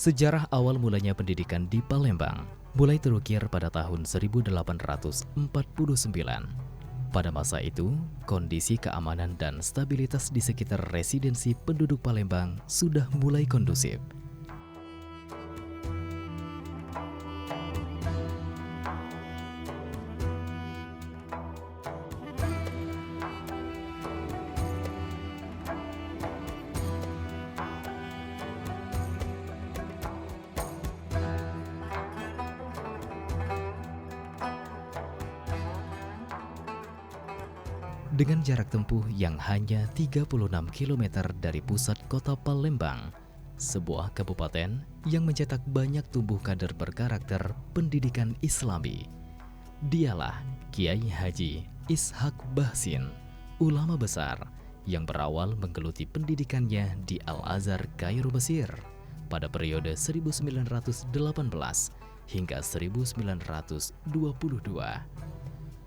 Sejarah awal mulanya pendidikan di Palembang mulai terukir pada tahun 1849. Pada masa itu, kondisi keamanan dan stabilitas di sekitar residensi penduduk Palembang sudah mulai kondusif. Dengan jarak tempuh yang hanya 36 km dari pusat kota Palembang, sebuah kabupaten yang mencetak banyak tumbuh kader berkarakter pendidikan Islami. Dialah Kiai Haji Ishaq Bahsin, ulama besar yang berawal menggeluti pendidikannya di Al-Azhar Kairo, Mesir pada periode 1918 hingga 1922.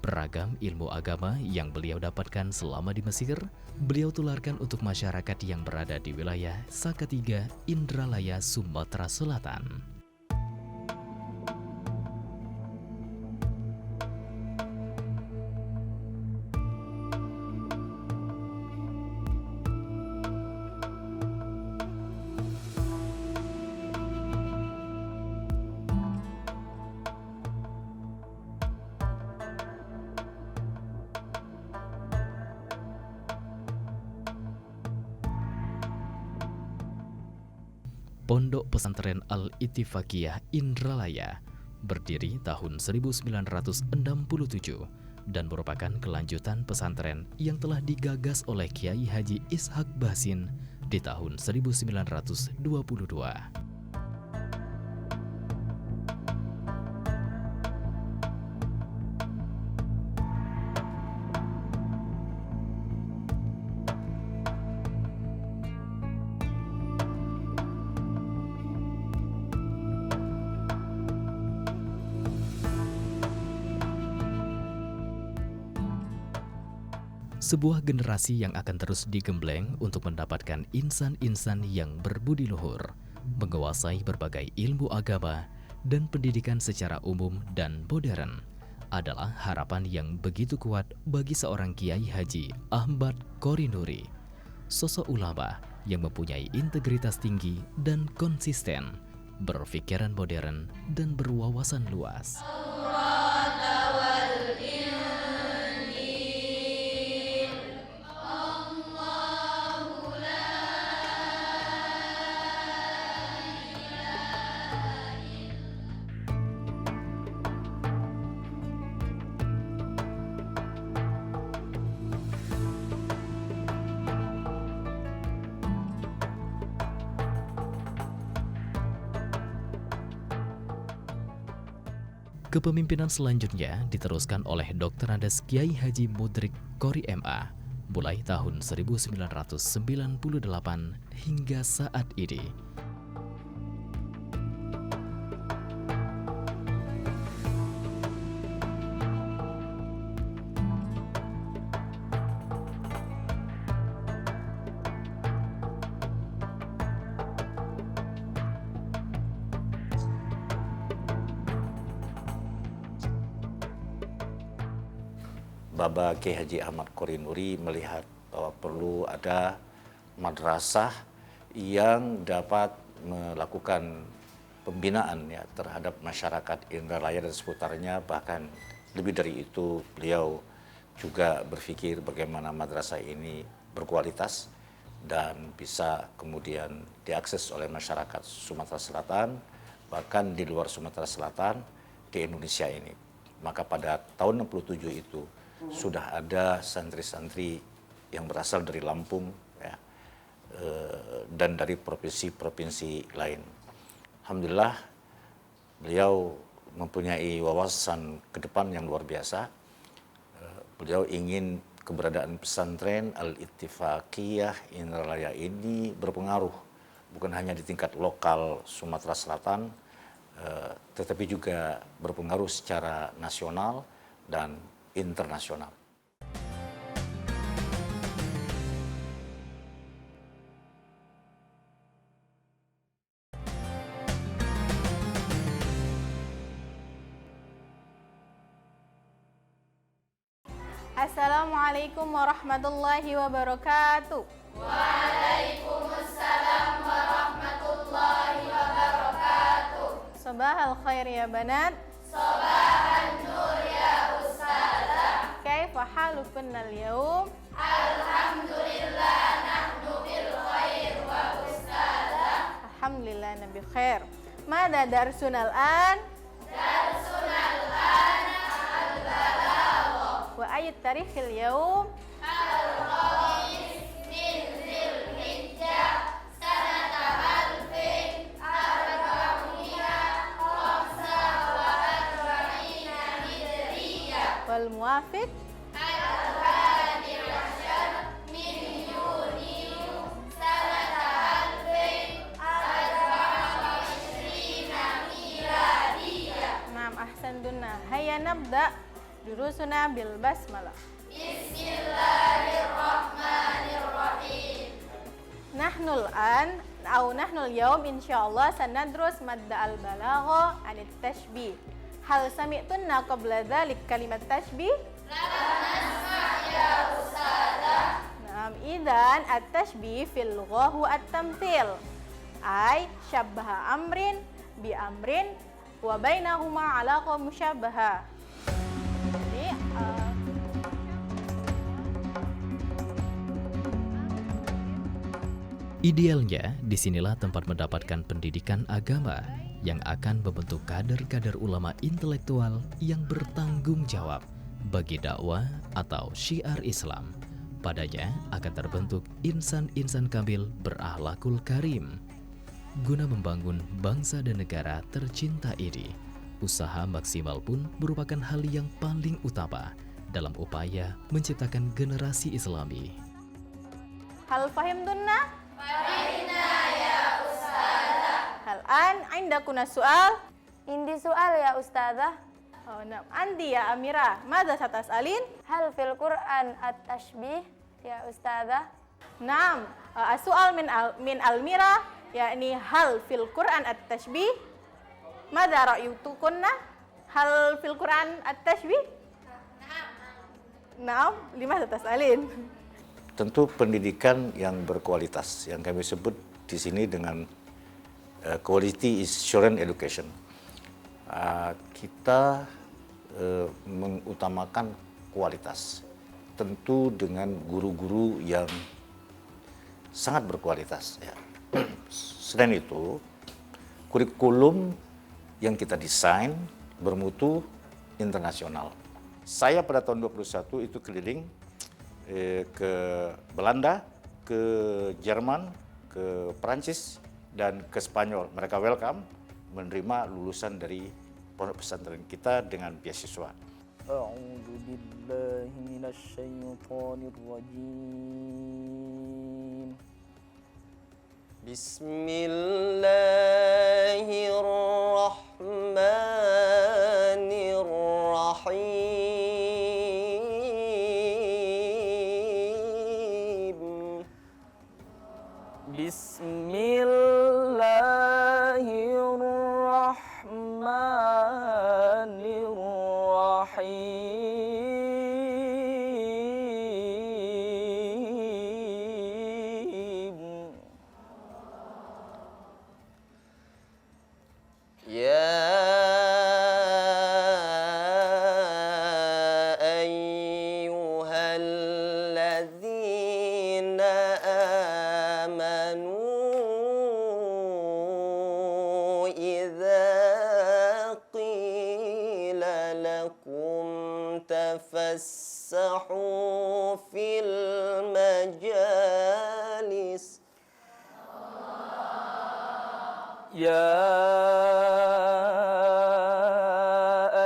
Beragam ilmu agama yang beliau dapatkan selama di Mesir, beliau tularkan untuk masyarakat yang berada di wilayah Salatiga, Indralaya, Sumatera Selatan. Pondok Pesantren Al-Ittifaqiyah Indralaya berdiri tahun 1967 dan merupakan kelanjutan pesantren yang telah digagas oleh Kiai Haji Ishaq Bahsin di tahun 1922. Sebuah generasi yang akan terus digembleng untuk mendapatkan insan-insan yang berbudi luhur, menguasai berbagai ilmu agama dan pendidikan secara umum dan modern, adalah harapan yang begitu kuat bagi seorang Kiai Haji Ahmad Qorinuri, sosok ulama yang mempunyai integritas tinggi dan konsisten, berpikiran modern dan berwawasan luas. Kepemimpinan selanjutnya diteruskan oleh Dr. Andes Kiai Haji Mudrik Qori MA mulai tahun 1998 hingga saat ini. Baba Kiai Haji Ahmad Qorinuri melihat bahwa perlu ada madrasah yang dapat melakukan pembinaan ya terhadap masyarakat Indralaya dan seputarnya, bahkan lebih dari itu beliau juga berpikir bagaimana madrasah ini berkualitas dan bisa kemudian diakses oleh masyarakat Sumatera Selatan, bahkan di luar Sumatera Selatan, di Indonesia ini. Maka pada tahun 67 itu sudah ada santri-santri yang berasal dari Lampung ya, dan dari provinsi-provinsi lain. Alhamdulillah beliau mempunyai wawasan ke depan yang luar biasa. Beliau ingin keberadaan pesantren Al-Ittifaqiyah Indralaya ini berpengaruh bukan hanya di tingkat lokal Sumatera Selatan, tetapi juga berpengaruh secara nasional dan internasional. Assalamualaikum warahmatullahi wabarakatuh. Waalaikumsalam warahmatullahi wabarakatuh. Sabahal khair ya banat. Sabahan nur ya ustazah. Kaifa halukunna al-yawm? Alhamdulillah nahnu bil khair wa ustazah. Alhamdulillah nabi khair. Mada darsunal an? Darsunal an al-balaghah. Wa ayat tarikhil yawm? Al-khamis min Dzulhijjah sanata alfin arba'mi'a khamsa wa arba'ina hijriyah. Wal muwafiq al-hadi asyar min Yuni sanata alfin arba'a wa ishrina miladiyah. Naam, ahsantuna. Hayya nabda durusuna bil basmalah. Bismillahirrahmanirrahim. Nahnul an nahnul yawm insyaallah sanadrus madda al-balagha anit tashbih. Hal sami'tunna qabla dzalik kalimat tashbih? La nasma' ya ustazah. Naam, idzan at-tashbih fil lughah huwa at-tamtsil. Ay syabbaha amrin bi amrin wa bainahuma 'alaqah musyabbaha. Jadi Idealnya, disinilah tempat mendapatkan pendidikan agama yang akan membentuk kader-kader ulama intelektual yang bertanggung jawab bagi dakwah atau syiar Islam. Padanya akan terbentuk insan-insan kamil berakhlakul karim. Guna membangun bangsa dan negara tercinta ini, usaha maksimal pun merupakan hal yang paling utama dalam upaya menciptakan generasi Islami. hal fahimtunna? Fahimna ya ustazah. Hal an indakuna su'al? Indi soal ya ustazah. Oh, nah. Anti ya Amira, madza satas'alin? Hal fil Qur'an at-tashbih ya ustazah? Naam, as-su'al min Almira, yakni hal fil Qur'an at-tashbih? Madza ra'yukunna? Hal fil Qur'an at-tashbih? Naam, lima satas'alin. Tentu pendidikan yang berkualitas, yang kami sebut di sini dengan quality assurance education. Kita mengutamakan kualitas, tentu dengan guru-guru yang sangat berkualitas. Ya. Selain itu, kurikulum yang kita desain bermutu internasional. Saya pada tahun 21 itu keliling ke Belanda, ke Jerman, ke Prancis, dan ke Spanyol. Mereka welcome menerima lulusan dari pondok pesantren kita dengan beasiswa. A'udzu billahi minasy syaithanir rajim. Bismillahirrahmanirrahim. Bismillahirrahmanirrahim. Ya ayyuhalladzina amanu tafassahu fil majalis. Ya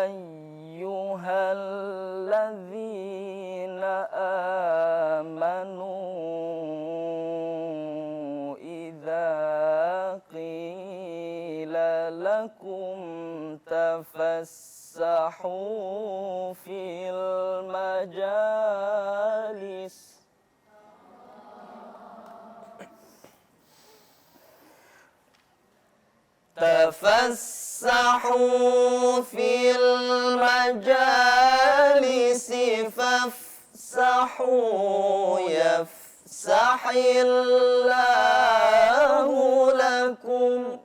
ayyuhalladzina amanu idza qila lakum tafassahu fil majalis. Tafassahu fil majalisi تفسحوا يفسح الله لكم.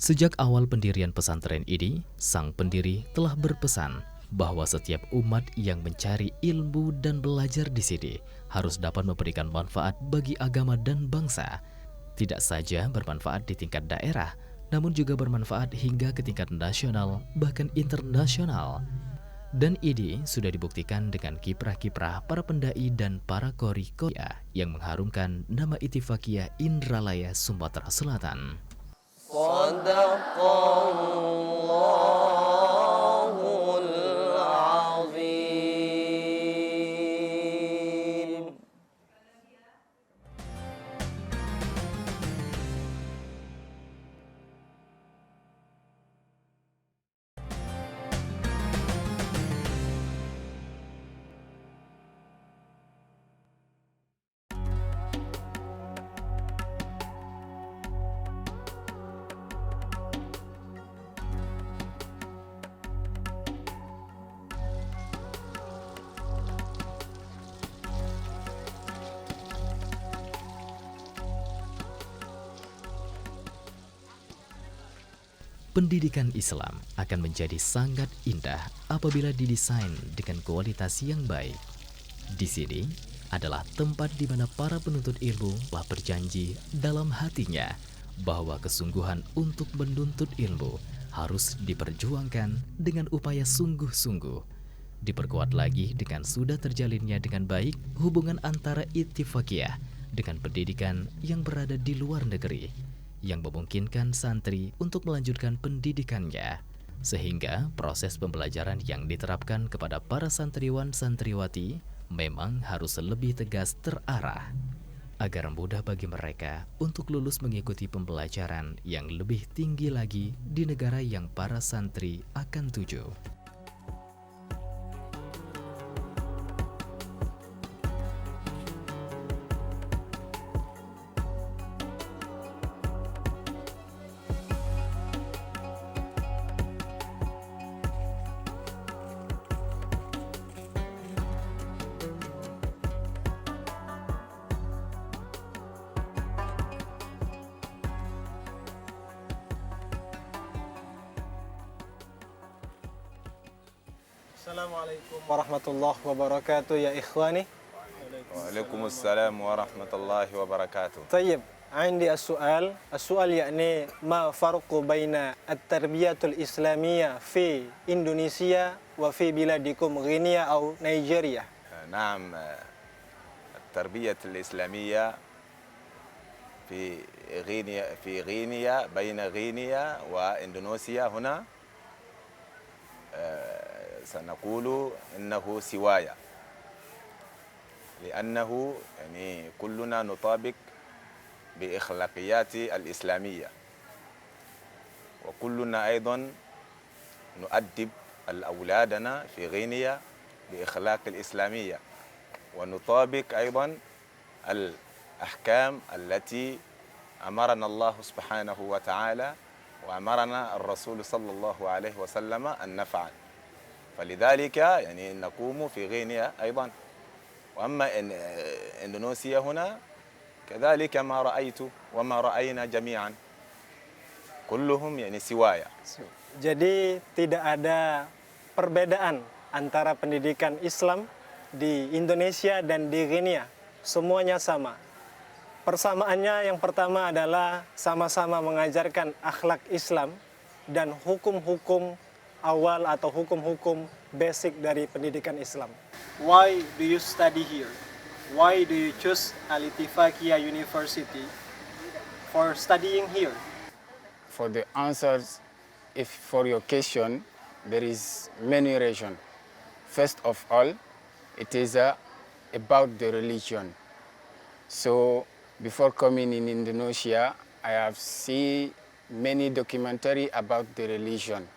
Sejak awal pendirian pesantren ini, sang pendiri telah berpesan bahwa setiap umat yang mencari ilmu dan belajar di sini harus dapat memberikan manfaat bagi agama dan bangsa. Tidak saja bermanfaat di tingkat daerah, namun juga bermanfaat hingga ke tingkat nasional, bahkan internasional. Dan ini sudah dibuktikan dengan kiprah-kiprah para pendai dan para qori-qoria yang mengharumkan nama Ittifaqiyah Indralaya Sumatera Selatan. Sadaqallahul azim. Pendidikan Islam akan menjadi sangat indah apabila didesain dengan kualitas yang baik. Di sini adalah tempat di mana para penuntut ilmu telah berjanji dalam hatinya bahwa kesungguhan untuk menuntut ilmu harus diperjuangkan dengan upaya sungguh-sungguh. Diperkuat lagi dengan sudah terjalinnya dengan baik hubungan antara Ittifaqiyah dengan pendidikan yang berada di luar negeri, yang memungkinkan santri untuk melanjutkan pendidikannya, sehingga proses pembelajaran yang diterapkan kepada para santriwan-santriwati memang harus lebih tegas terarah, agar mudah bagi mereka untuk lulus mengikuti pembelajaran yang lebih tinggi lagi di negara yang para santri akan tuju. Assalamualaikum warahmatullahi wabarakatuh ya ikhwani. وعليكم السلام ورحمة الله وبركاته. طيب عندي السؤال يعني ما فرق بين التربية الإسلامية في إندونيسيا وفي بلادكم غينيا أو نيجيريا؟ نعم، التربية الإسلامية في غينيا بين غينيا وإندونيسيا هنا سنقول إنه سواية، لأنه يعني كلنا نطابق بإخلاقيات الإسلامية، وكلنا أيضا نؤدب أولادنا في غينيا بإخلاق الإسلامية، ونطابق أيضا الأحكام التي أمرنا الله سبحانه وتعالى وأمرنا الرسول صلى الله عليه وسلم أن نفعل. فلذلك يعني نقوم في غينيا أيضا. وأما إندونيسيا هنا كذلك ما رأيت وما رأينا جميعا كلهم يعني سوايا. Jadi tidak ada perbedaan antara pendidikan Islam di Indonesia dan di Guinea. Semuanya sama. Persamaannya yang pertama adalah sama-sama mengajarkan akhlak Islam dan hukum-hukum awal atau hukum-hukum basic dari pendidikan Islam. Why do you study here? Why do you choose Al-Ittifaqiyah University for studying here? For the answers, for your question, there is many reasons. First of all, it is about the religion. So before coming in Indonesia, I have seen many documentary about the religion.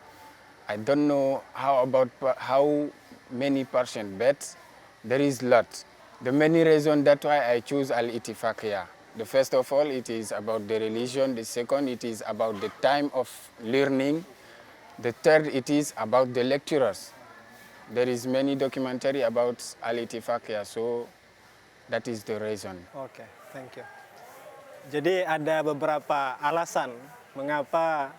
I don't know how many percent, but there is lot. The many reasons that's why I choose Al-Ittifaqiyah. The first of all, it is about the religion. The second, it is about the time of learning. The third, it is about the lecturers. There is many documentary about Al-Ittifaqiyah, so that is the reason. Oke, thank you. Jadi ada beberapa alasan mengapa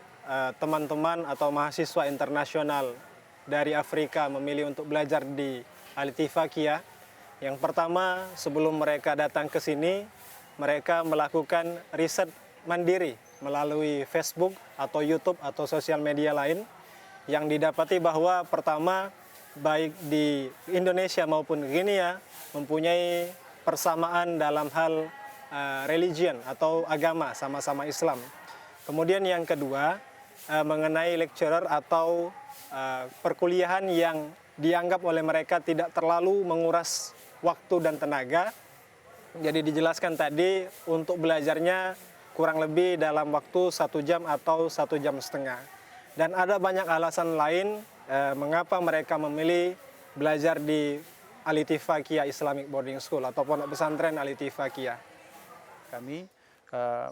teman-teman atau mahasiswa internasional dari Afrika memilih untuk belajar di Al-Ittifaqiyah. Yang pertama, sebelum mereka datang ke sini, mereka melakukan riset mandiri melalui Facebook atau YouTube atau sosial media lain, yang didapati bahwa pertama, baik di Indonesia maupun Guinea mempunyai persamaan dalam hal religion atau agama, sama-sama Islam. Kemudian yang kedua, mengenai lecturer atau perkuliahan yang dianggap oleh mereka tidak terlalu menguras waktu dan tenaga. Jadi dijelaskan tadi untuk belajarnya kurang lebih dalam waktu 1 jam atau 1,5 jam. Dan ada banyak alasan lain mengapa mereka memilih belajar di Al-Ittifaqiyah Islamic Boarding School atau pondok pesantren Al-Ittifaqiyah. Kami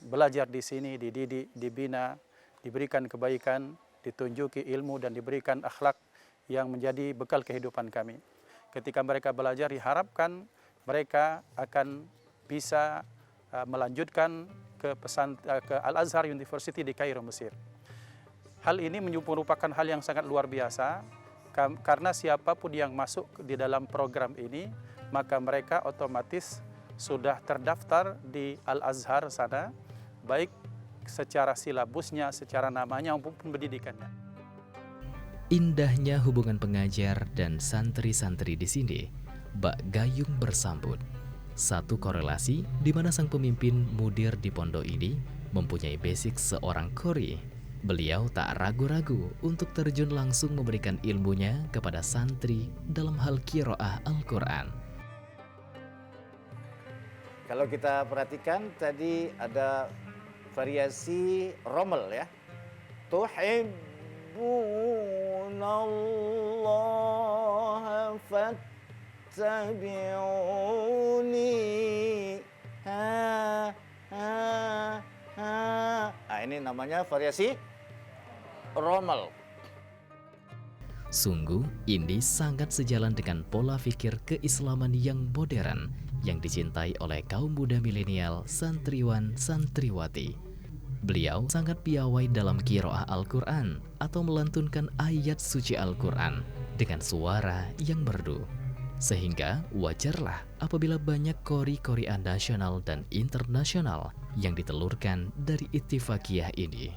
belajar di sini, dididik, dibina, diberikan kebaikan, ditunjuki ilmu dan diberikan akhlak yang menjadi bekal kehidupan kami. Ketika mereka belajar, diharapkan mereka akan bisa melanjutkan ke Al-Azhar University di Kairo, Mesir. Hal ini merupakan hal yang sangat luar biasa, karena siapapun yang masuk di dalam program ini, maka mereka otomatis sudah terdaftar di Al-Azhar sana, baik secara silabusnya, secara namanya maupun pendidikannya. Indahnya hubungan pengajar dan santri-santri di sini bak gayung bersambut. Satu korelasi di mana sang pemimpin mudir di pondok ini mempunyai basic seorang qori. Beliau tak ragu-ragu untuk terjun langsung memberikan ilmunya kepada santri dalam hal qiraah Al-Quran. Kalau kita perhatikan tadi ada variasi Rommel ya. Tuhibbunallaha fattabi'uni. Nah, ini namanya variasi Rommel. Sungguh, ini sangat sejalan dengan pola pikir keislaman yang modern yang dicintai oleh kaum muda milenial santriwan-santriwati. Beliau sangat piawai dalam qiraah Al-Quran atau melantunkan ayat suci Al-Quran dengan suara yang merdu. Sehingga wajarlah apabila banyak qori-qori'an nasional dan internasional yang ditelurkan dari Ittifaqiyah ini.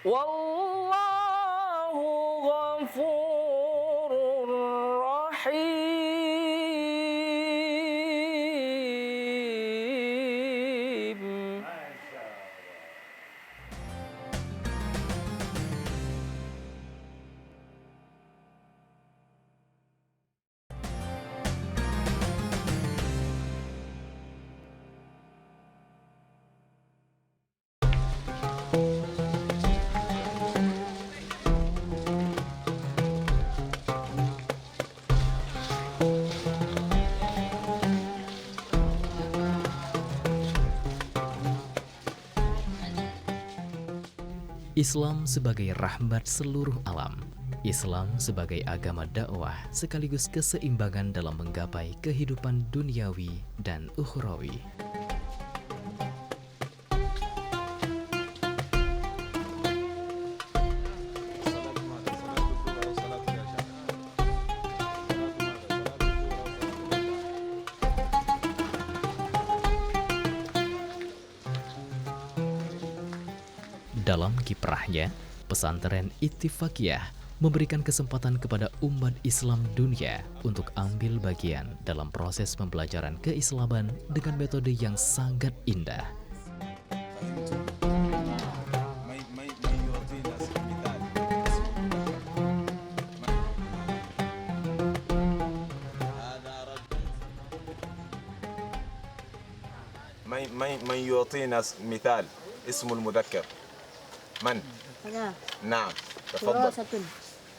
Wallahu ghafurur rahim. Islam sebagai rahmat seluruh alam. Islam sebagai agama dakwah sekaligus keseimbangan dalam menggapai kehidupan duniawi dan ukhrawi. Dalam kiprahnya, pesantren Ittifaqiyah memberikan kesempatan kepada umat Islam dunia untuk ambil bagian dalam proses pembelajaran keislaman dengan metode yang sangat indah. من يعطينا مثال اسمه المذكر من؟ هذا نعم تفضل. كراسة.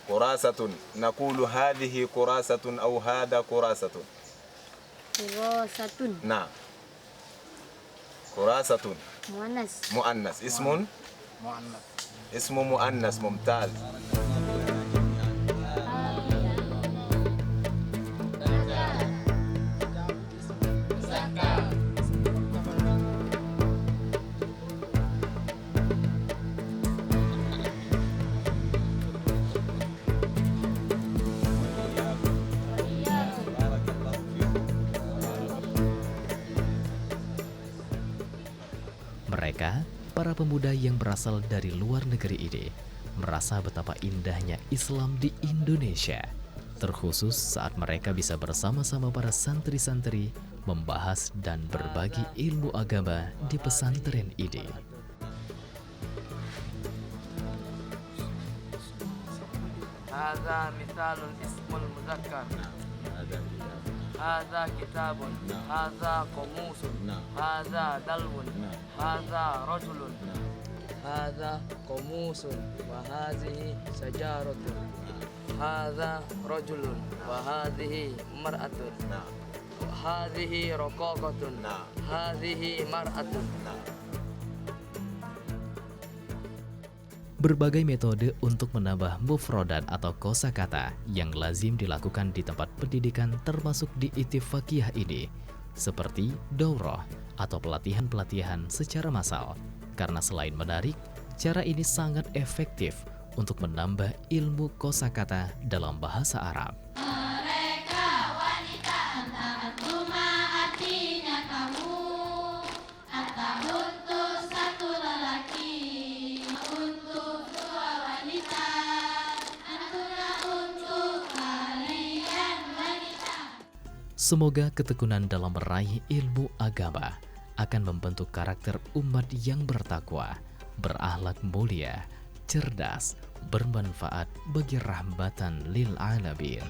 كراسة. نقول هذه كراسة أو هذا كراسة. كراسة. نعم. كراسة مؤنث. مؤنث. اسم مؤنث. اسم مؤنث. ممتاز. Mereka, para pemuda yang berasal dari luar negeri ini, merasa betapa indahnya Islam di Indonesia, terkhusus saat mereka bisa bersama-sama para santri-santri membahas dan berbagi ilmu agama di pesantren ini. هذا مثال اسم المذكر. هذا كتاب. هذا قاموس. هذا دلو. هذا رجل. هذا قاموس وهذه شجرة. هذا رجل وهذه مرأة. هذه رقاقة. هذه مرأة. Berbagai metode untuk menambah mufrodat atau kosakata yang lazim dilakukan di tempat pendidikan termasuk di Ittifaqiyah ini, seperti daurah atau pelatihan-pelatihan secara massal. Karena selain menarik, cara ini sangat efektif untuk menambah ilmu kosakata dalam bahasa Arab. Semoga ketekunan dalam meraih ilmu agama akan membentuk karakter umat yang bertakwa, berakhlak mulia, cerdas, bermanfaat bagi rahmatan lil alamin.